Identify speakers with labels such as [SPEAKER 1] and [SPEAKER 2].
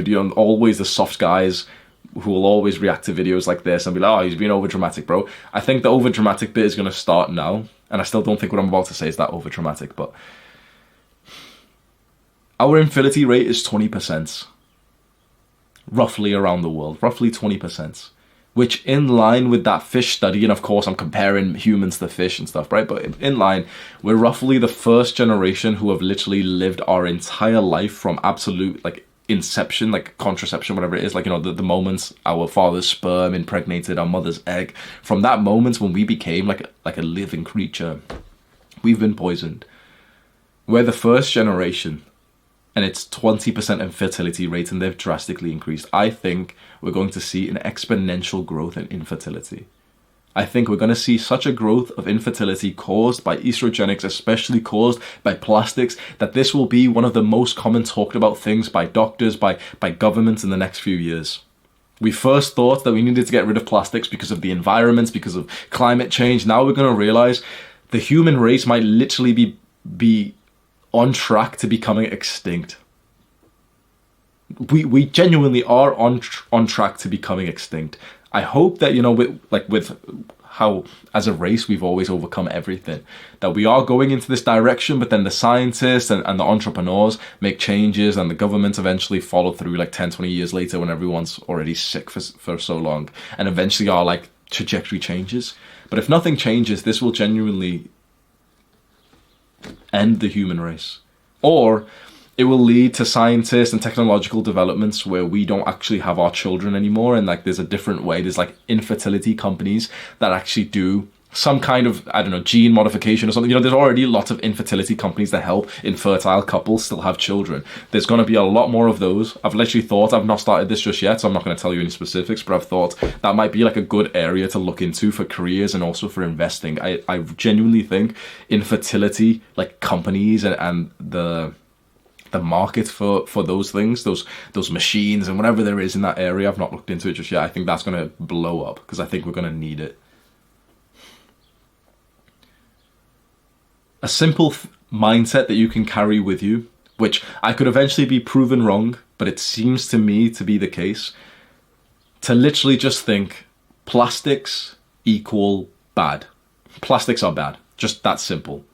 [SPEAKER 1] and always the soft guys who will always react to videos like this and be like, oh, he's being over dramatic, bro. I think the over dramatic bit is going to start now, and I still don't think what I'm about to say is that over dramatic, but our infertility rate is 20%, roughly around the world, roughly 20%, which in line with that fish study, and of course I'm comparing humans to fish and stuff, right? But in line, we're roughly the first generation who have literally lived our entire life from absolute, like, inception, like contraception, whatever it is, like, you know, the moments our father's sperm impregnated our mother's egg, from that moment when we became like a living creature, we've been poisoned. We're the first generation, and it's 20% infertility rate, and they've drastically increased. I think we're going to see an exponential growth in infertility. I think we're going to see such a growth of infertility caused by estrogenics, especially caused by plastics, that this will be one of the most common talked about things by doctors, by governments in the next few years. We first thought that we needed to get rid of plastics because of the environment, because of climate change. Now we're going to realize the human race might literally be on track to becoming extinct. We genuinely are on track to becoming extinct. I hope that, you know, with how as a race we've always overcome everything, that we are going into this direction, but then the scientists and the entrepreneurs make changes, and the government eventually follow through like 10, 20 years later when everyone's already sick for so long, and eventually our like trajectory changes. But if nothing changes, this will genuinely end the human race. Or it will lead to scientists and technological developments where we don't actually have our children anymore, and like there's a different way. There's like infertility companies that actually do some kind of, I don't know, gene modification or something. You know, there's already lots of infertility companies that help infertile couples still have children. There's going to be a lot more of those. I've literally thought, I've not started this just yet, so I'm not going to tell you any specifics, but I've thought that might be like a good area to look into for careers and also for investing. I genuinely think infertility, like companies and the market for those things, those machines and whatever there is in that area, I've not looked into it just yet. I think that's going to blow up because I think we're going to need it. A simple mindset that you can carry with you, which I could eventually be proven wrong, but it seems to me to be the case, to literally just think plastics equal bad. Plastics are bad. Just that simple.